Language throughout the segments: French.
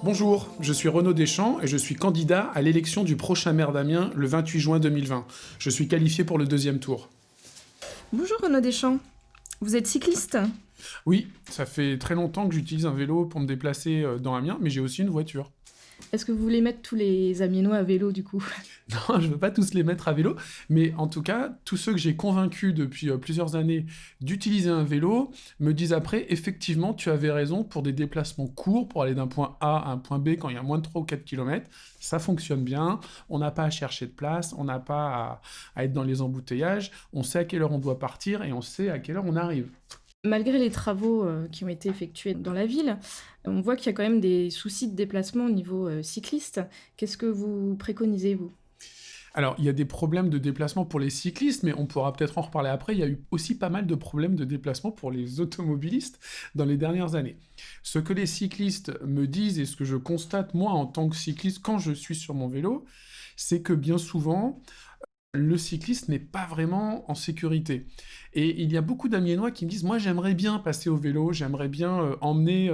Bonjour, je suis Renaud Deschamps et je suis candidat à l'élection du prochain maire d'Amiens le 28 juin 2020. Je suis qualifié pour le deuxième tour. Bonjour Renaud Deschamps, vous êtes cycliste? Oui, ça fait très longtemps que j'utilise un vélo pour me déplacer dans Amiens, mais j'ai aussi une voiture. Est-ce que vous voulez mettre tous les Amiénois à vélo du coup? Non, je ne veux pas tous les mettre à vélo, mais en tout cas, tous ceux que j'ai convaincus depuis plusieurs années d'utiliser un vélo me disent après, effectivement, tu avais raison, pour des déplacements courts, pour aller d'un point A à un point B quand il y a moins de 3 ou 4 km, ça fonctionne bien, on n'a pas à chercher de place, on n'a pas à être dans les embouteillages, on sait à quelle heure on doit partir et on sait à quelle heure on arrive. Malgré les travaux qui ont été effectués dans la ville, on voit qu'il y a quand même des soucis de déplacement au niveau cycliste. Qu'est-ce que vous préconisez, vous? Alors, il y a des problèmes de déplacement pour les cyclistes, mais on pourra peut-être en reparler après. Il y a eu aussi pas mal de problèmes de déplacement pour les automobilistes dans les dernières années. Ce que les cyclistes me disent et ce que je constate moi en tant que cycliste quand je suis sur mon vélo, c'est que bien souvent, le cycliste n'est pas vraiment en sécurité. Et il y a beaucoup d'Amiénois qui me disent « Moi, j'aimerais bien passer au vélo, j'aimerais bien emmener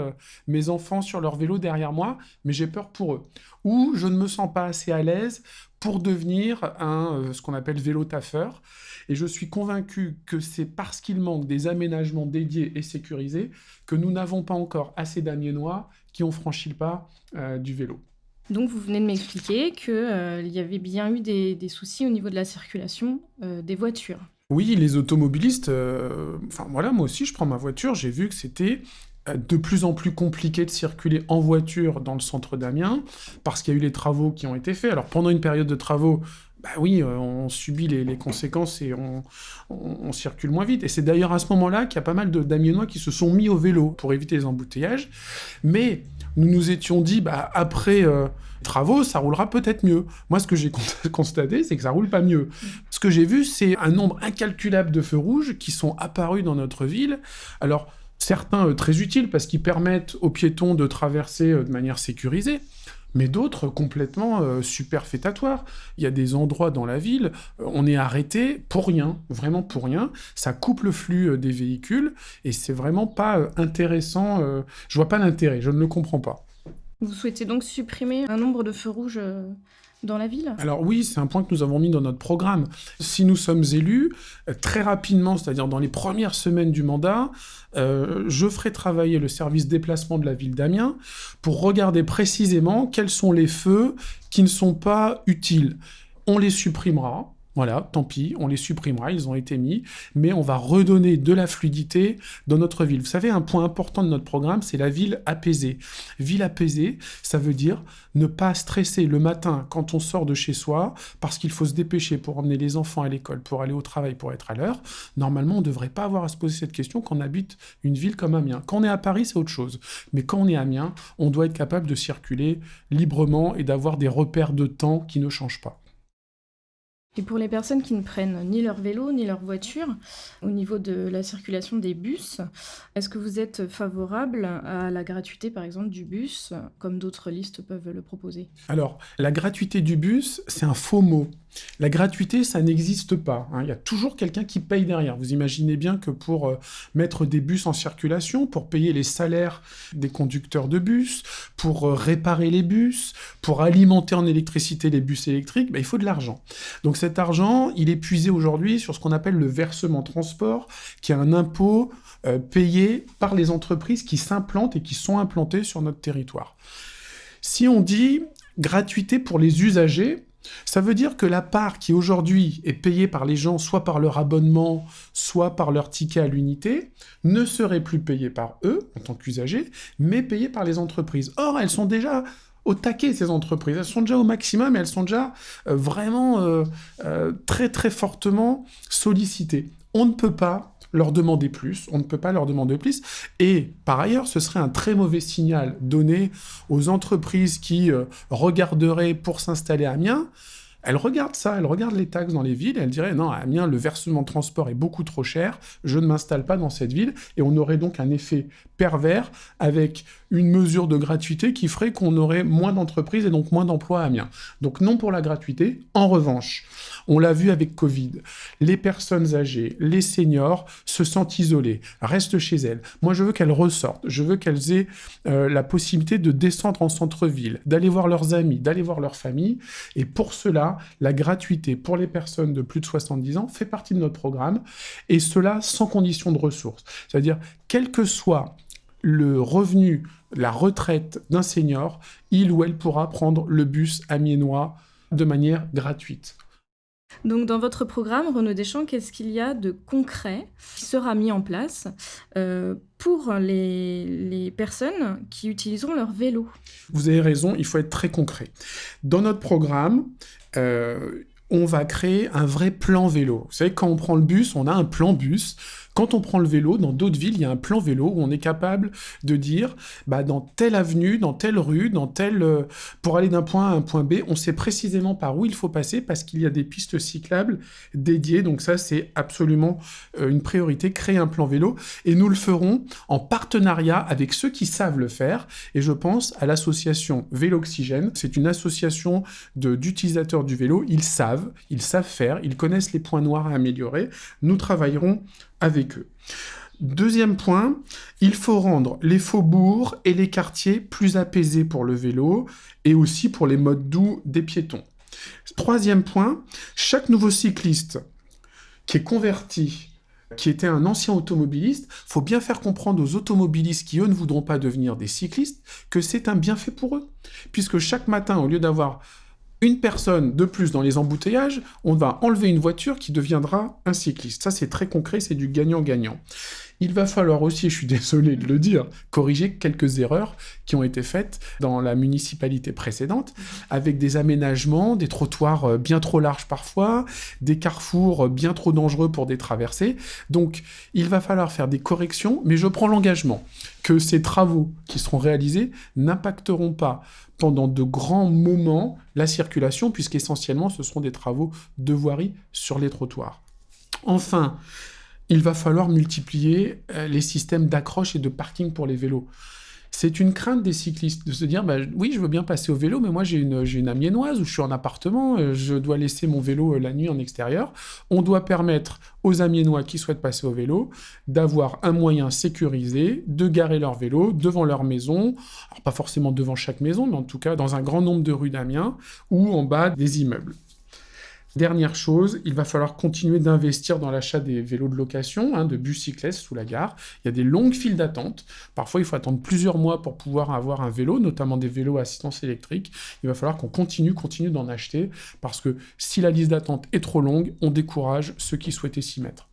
mes enfants sur leur vélo derrière moi, mais j'ai peur pour eux. » Ou « Je ne me sens pas assez à l'aise pour devenir ce qu'on appelle vélo-taffeur. » Et je suis convaincu que c'est parce qu'il manque des aménagements dédiés et sécurisés que nous n'avons pas encore assez d'Amiénois qui ont franchi le pas du vélo. Donc vous venez de m'expliquer qu'il y avait bien eu des soucis au niveau de la circulation des voitures. Oui, les automobilistes, enfin voilà, moi aussi je prends ma voiture, j'ai vu que c'était de plus en plus compliqué de circuler en voiture dans le centre d'Amiens, parce qu'il y a eu les travaux qui ont été faits. Alors pendant une période de travaux, bah oui, on subit les conséquences et on circule moins vite. Et c'est d'ailleurs à ce moment-là qu'il y a pas mal d'Amiénois qui se sont mis au vélo pour éviter les embouteillages. Mais nous nous étions dit, bah, après travaux, ça roulera peut-être mieux. Moi, ce que j'ai constaté, c'est que ça roule pas mieux. Ce que j'ai vu, c'est un nombre incalculable de feux rouges qui sont apparus dans notre ville. Alors, certains très utiles parce qu'ils permettent aux piétons de traverser de manière sécurisée, mais d'autres complètement superfétatoires. Il y a des endroits dans la ville, on est arrêté pour rien, vraiment pour rien. Ça coupe le flux des véhicules et c'est vraiment pas intéressant. Je vois pas l'intérêt, je ne le comprends pas. Vous souhaitez donc supprimer un nombre de feux rouges dans la ville? Alors oui, c'est un point que nous avons mis dans notre programme. Si nous sommes élus, très rapidement, c'est-à-dire dans les premières semaines du mandat, je ferai travailler le service déplacement de la ville d'Amiens pour regarder précisément quels sont les feux qui ne sont pas utiles. On les supprimera. Voilà, tant pis, on les supprimera, ils ont été mis, mais on va redonner de la fluidité dans notre ville. Vous savez, un point important de notre programme, c'est la ville apaisée. Ville apaisée, ça veut dire ne pas stresser le matin quand on sort de chez soi, parce qu'il faut se dépêcher pour emmener les enfants à l'école, pour aller au travail, pour être à l'heure. Normalement, on ne devrait pas avoir à se poser cette question quand on habite une ville comme Amiens. Quand on est à Paris, c'est autre chose. Mais quand on est à Amiens, on doit être capable de circuler librement et d'avoir des repères de temps qui ne changent pas. Et pour les personnes qui ne prennent ni leur vélo ni leur voiture, au niveau de la circulation des bus, est-ce que vous êtes favorable à la gratuité, par exemple, du bus, comme d'autres listes peuvent le proposer? Alors, la gratuité du bus, c'est un faux mot. La gratuité, ça n'existe pas. Il y a toujours quelqu'un qui paye derrière. Vous imaginez bien que pour mettre des bus en circulation, pour payer les salaires des conducteurs de bus, pour réparer les bus, pour alimenter en électricité les bus électriques, il faut de l'argent. Donc cet argent, il est puisé aujourd'hui sur ce qu'on appelle le versement transport, qui est un impôt payé par les entreprises qui s'implantent et qui sont implantées sur notre territoire. Si on dit gratuité pour les usagers, ça veut dire que la part qui aujourd'hui est payée par les gens, soit par leur abonnement, soit par leur ticket à l'unité, ne serait plus payée par eux, en tant qu'usagers, mais payée par les entreprises. Or, elles sont déjà au taquet, ces entreprises. Elles sont déjà au maximum et elles sont déjà vraiment très très fortement sollicitées. On ne peut pas leur demander plus, on ne peut pas leur demander plus, et par ailleurs, ce serait un très mauvais signal donné aux entreprises qui regarderaient pour s'installer à Amiens. Elles regardent ça, elles regardent les taxes dans les villes, et elles diraient « Non, à Amiens, le versement de transport est beaucoup trop cher, je ne m'installe pas dans cette ville », et on aurait donc un effet pervers avec une mesure de gratuité qui ferait qu'on aurait moins d'entreprises et donc moins d'emplois à Amiens. Donc non pour la gratuité. En revanche, On l'a vu avec Covid. Les personnes âgées, les seniors se sentent isolées, restent chez elles. Moi, je veux qu'elles ressortent. Je veux qu'elles aient la possibilité de descendre en centre-ville, d'aller voir leurs amis, d'aller voir leur famille. Et pour cela, la gratuité pour les personnes de plus de 70 ans fait partie de notre programme. Et cela sans condition de ressources. C'est-à-dire, quel que soit le revenu, la retraite d'un senior, il ou elle pourra prendre le bus amiénois de manière gratuite. Donc dans votre programme, Renaud Deschamps, qu'est-ce qu'il y a de concret qui sera mis en place pour les personnes qui utiliseront leur vélo? Vous avez raison, il faut être très concret. Dans notre programme, on va créer un vrai plan vélo. Vous savez, quand on prend le bus, on a un plan bus. Quand on prend le vélo, dans d'autres villes, il y a un plan vélo où on est capable de dire, dans telle avenue, dans telle rue, pour aller d'un point A à un point B, on sait précisément par où il faut passer parce qu'il y a des pistes cyclables dédiées. Donc ça, c'est absolument une priorité, créer un plan vélo. Et nous le ferons en partenariat avec ceux qui savent le faire. Et je pense à l'association Véloxygène. C'est une association d'utilisateurs du vélo. Ils savent faire, ils connaissent les points noirs à améliorer. Nous travaillerons avec eux. Deuxième point, il faut rendre les faubourgs et les quartiers plus apaisés pour le vélo et aussi pour les modes doux des piétons. Troisième point, chaque nouveau cycliste qui est converti, qui était un ancien automobiliste, faut bien faire comprendre aux automobilistes qui, eux, ne voudront pas devenir des cyclistes, que c'est un bienfait pour eux. Puisque chaque matin, au lieu d'avoir une personne de plus dans les embouteillages, on va enlever une voiture qui deviendra un cycliste. Ça, c'est très concret, c'est du gagnant-gagnant. Il va falloir aussi, je suis désolé de le dire, corriger quelques erreurs qui ont été faites dans la municipalité précédente, avec des aménagements, des trottoirs bien trop larges parfois, des carrefours bien trop dangereux pour des traversées. Donc, il va falloir faire des corrections, mais je prends l'engagement que ces travaux qui seront réalisés n'impacteront pas pendant de grands moments la circulation, puisqu'essentiellement, ce seront des travaux de voirie sur les trottoirs. Enfin, il va falloir multiplier les systèmes d'accroche et de parking pour les vélos. C'est une crainte des cyclistes de se dire oui, je veux bien passer au vélo, mais moi j'ai une amiénoise où je suis en appartement, je dois laisser mon vélo la nuit en extérieur. On doit permettre aux amiénois qui souhaitent passer au vélo d'avoir un moyen sécurisé de garer leur vélo devant leur maison, alors pas forcément devant chaque maison, mais en tout cas dans un grand nombre de rues d'Amiens ou en bas des immeubles. Dernière chose, il va falloir continuer d'investir dans l'achat des vélos de location, de bus cyclistes sous la gare. Il y a des longues files d'attente. Parfois, il faut attendre plusieurs mois pour pouvoir avoir un vélo, notamment des vélos à assistance électrique. Il va falloir qu'on continue d'en acheter, parce que si la liste d'attente est trop longue, on décourage ceux qui souhaitaient s'y mettre.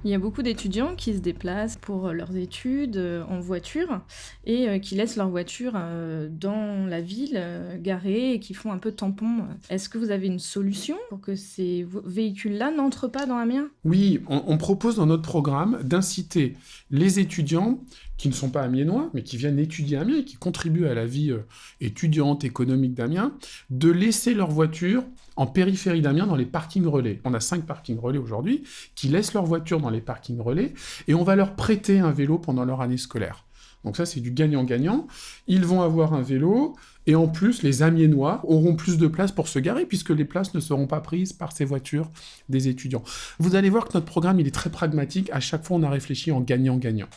Il y a beaucoup d'étudiants qui se déplacent pour leurs études en voiture et qui laissent leur voiture dans la ville, garée, et qui font un peu tampon. Est-ce que vous avez une solution pour que ces véhicules-là n'entrent pas dans Amiens ? Oui, on propose dans notre programme d'inciter les étudiants qui ne sont pas amiénois, mais qui viennent étudier à Amiens et qui contribuent à la vie étudiante, économique d'Amiens, de laisser leur voiture en périphérie d'Amiens dans les parkings relais. On a 5 parkings relais aujourd'hui qui laissent leur voiture dans les parkings relais et on va leur prêter un vélo pendant leur année scolaire. Donc ça, c'est du gagnant-gagnant. Ils vont avoir un vélo et en plus, les Amiénois auront plus de place pour se garer puisque les places ne seront pas prises par ces voitures des étudiants. Vous allez voir que notre programme, il est très pragmatique. À chaque fois, on a réfléchi en gagnant-gagnant.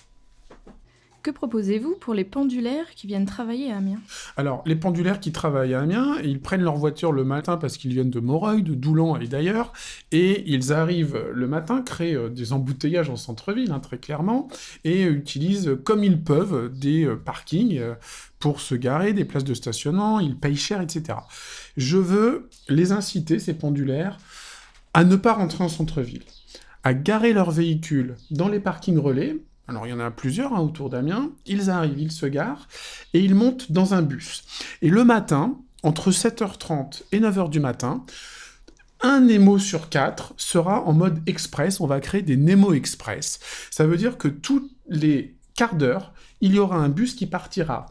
Que proposez-vous pour les pendulaires qui viennent travailler à Amiens ? Alors, les pendulaires qui travaillent à Amiens, ils prennent leur voiture le matin parce qu'ils viennent de Moreuil, de Doulan et d'ailleurs, et ils arrivent le matin, créent des embouteillages en centre-ville, très clairement, et utilisent comme ils peuvent des parkings pour se garer, des places de stationnement, ils payent cher, etc. Je veux les inciter, ces pendulaires, à ne pas rentrer en centre-ville, à garer leurs véhicules dans les parkings relais. Alors, il y en a plusieurs autour d'Amiens. Ils arrivent, ils se garent, et ils montent dans un bus. Et le matin, entre 7h30 et 9h du matin, un Nemo sur 4 sera en mode express. On va créer des Nemo Express. Ça veut dire que tous les quarts d'heure, il y aura un bus qui partira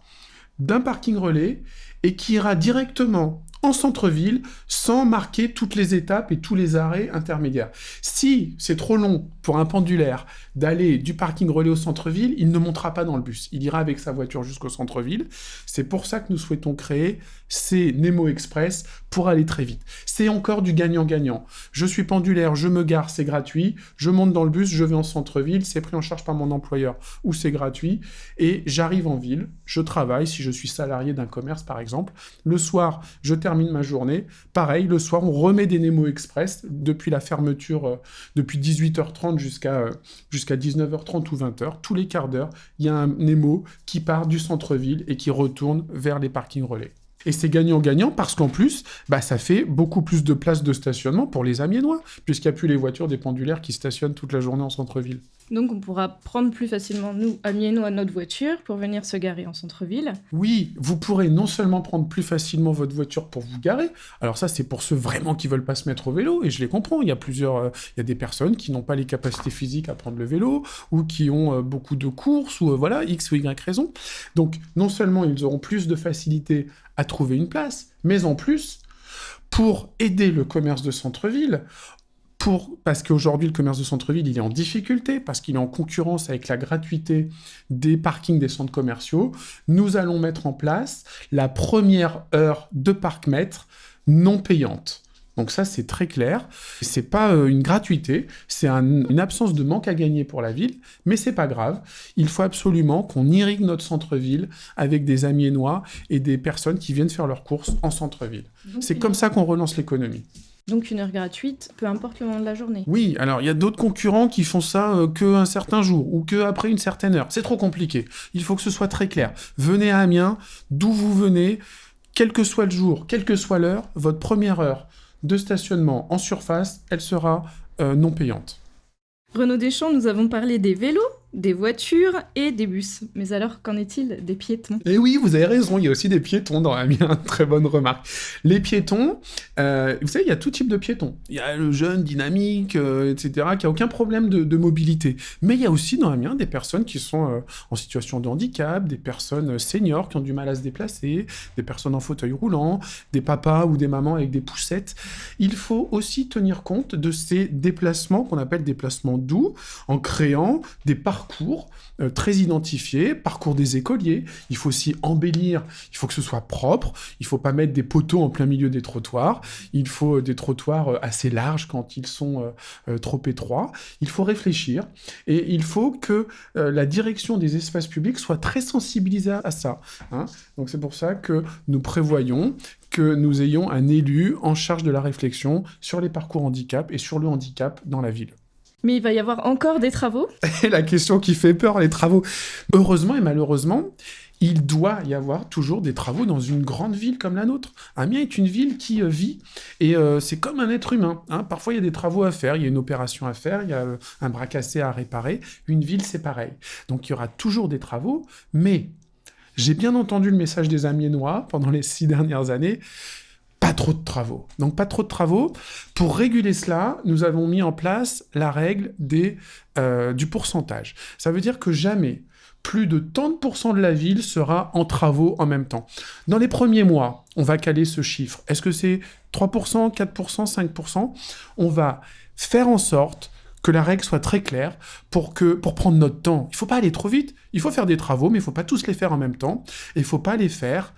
d'un parking relais et qui ira directement en centre-ville, sans marquer toutes les étapes et tous les arrêts intermédiaires. Si c'est trop long pour un pendulaire d'aller du parking relais au centre-ville, il ne montera pas dans le bus. Il ira avec sa voiture jusqu'au centre-ville. C'est pour ça que nous souhaitons créer ces Nemo Express pour aller très vite. C'est encore du gagnant-gagnant. Je suis pendulaire, je me gare, c'est gratuit. Je monte dans le bus, je vais en centre-ville, c'est pris en charge par mon employeur ou c'est gratuit. Et j'arrive en ville, je travaille, si je suis salarié d'un commerce par exemple. Le soir, je termine ma journée. Pareil, le soir, on remet des Nemo Express depuis la fermeture, depuis 18h30 jusqu'à 19h30 ou 20h. Tous les quarts d'heure, il y a un Nemo qui part du centre-ville et qui retourne vers les parkings relais. Et c'est gagnant-gagnant parce qu'en plus, ça fait beaucoup plus de places de stationnement pour les Amiénois, puisqu'il n'y a plus les voitures des pendulaires qui stationnent toute la journée en centre-ville. Donc on pourra prendre plus facilement, nous, Amiénois, notre voiture pour venir se garer en centre-ville. Oui, vous pourrez non seulement prendre plus facilement votre voiture pour vous garer, alors ça c'est pour ceux vraiment qui veulent pas se mettre au vélo, et je les comprends, il y a des personnes qui n'ont pas les capacités physiques à prendre le vélo, ou qui ont beaucoup de courses, ou X ou Y raison. Donc non seulement ils auront plus de facilité à trouver une place, mais en plus, pour aider le commerce de centre-ville, parce qu'aujourd'hui, le commerce de centre-ville, il est en difficulté, parce qu'il est en concurrence avec la gratuité des parkings des centres commerciaux, nous allons mettre en place la première heure de parc-mètre non payante. Donc ça, c'est très clair. C'est pas une gratuité, c'est une absence de manque à gagner pour la ville, mais c'est pas grave. Il faut absolument qu'on irrigue notre centre-ville avec des Amiénois et des personnes qui viennent faire leurs courses en centre-ville. C'est comme ça qu'on relance l'économie. Donc 1 heure gratuite, peu importe le moment de la journée. Oui, alors il y a d'autres concurrents qui font ça qu'un certain jour ou qu'après une certaine heure. C'est trop compliqué. Il faut que ce soit très clair. Venez à Amiens, d'où vous venez, quel que soit le jour, quelle que soit l'heure, votre première heure de stationnement en surface, elle sera non payante. Renaud Deschamps, nous avons parlé des vélos, des voitures et des bus. Mais alors, qu'en est-il des piétons ? Et oui, vous avez raison, il y a aussi des piétons dans Amiens, très bonne remarque. Les piétons, vous savez, il y a tout type de piétons. Il y a le jeune, dynamique, etc., qui n'a aucun problème de mobilité. Mais il y a aussi dans Amiens des personnes qui sont en situation de handicap, des personnes seniors qui ont du mal à se déplacer, des personnes en fauteuil roulant, des papas ou des mamans avec des poussettes. Il faut aussi tenir compte de ces déplacements qu'on appelle déplacements doux, en créant des parcours très identifiés, parcours des écoliers. Il faut aussi embellir, il faut que ce soit propre, il ne faut pas mettre des poteaux en plein milieu des trottoirs, il faut des trottoirs assez larges quand ils sont trop étroits. Il faut réfléchir et il faut que la direction des espaces publics soit très sensibilisée à ça. Donc c'est pour ça que nous prévoyons que nous ayons un élu en charge de la réflexion sur les parcours handicap et sur le handicap dans la ville. Mais il va y avoir encore des travaux ? Et la question qui fait peur, les travaux. Heureusement et malheureusement, il doit y avoir toujours des travaux dans une grande ville comme la nôtre. Amiens est une ville qui vit, et c'est comme un être humain. Parfois, il y a des travaux à faire, il y a une opération à faire, il y a un bras cassé à réparer. Une ville, c'est pareil. Donc, il y aura toujours des travaux, mais j'ai bien entendu le message des Amiénois pendant les 6 dernières années. Pas trop de travaux. Donc, pas trop de travaux. Pour réguler cela, nous avons mis en place la règle du pourcentage. Ça veut dire que jamais plus de tant de pourcents de la ville sera en travaux en même temps. Dans les premiers mois, on va caler ce chiffre. Est-ce que c'est 3%, 4%, 5%? On va faire en sorte que la règle soit très claire pour prendre notre temps. Il ne faut pas aller trop vite. Il faut faire des travaux, mais il ne faut pas tous les faire en même temps. Et il ne faut pas les faire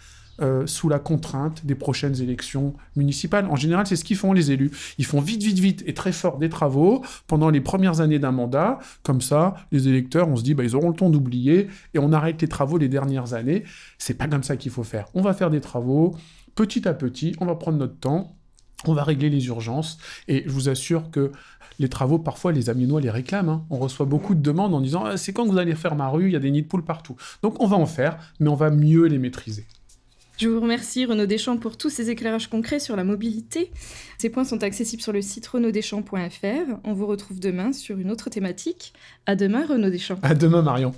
sous la contrainte des prochaines élections municipales. En général, c'est ce qu'ils font, les élus. Ils font vite et très fort des travaux pendant les premières années d'un mandat. Comme ça, les électeurs, on se dit, ils auront le temps d'oublier et on arrête les travaux les dernières années. C'est pas comme ça qu'il faut faire. On va faire des travaux petit à petit, on va prendre notre temps, on va régler les urgences et je vous assure que les travaux, parfois, les Amiénois les réclament. On reçoit beaucoup de demandes en disant « c'est quand que vous allez faire ma rue ? Il y a des nids de poules partout. » Donc, on va en faire, mais on va mieux les maîtriser. Je vous remercie Renaud Deschamps pour tous ces éclairages concrets sur la mobilité. Ces points sont accessibles sur le site renauddeschamps.fr. On vous retrouve demain sur une autre thématique. À demain Renaud Deschamps. À demain Marion.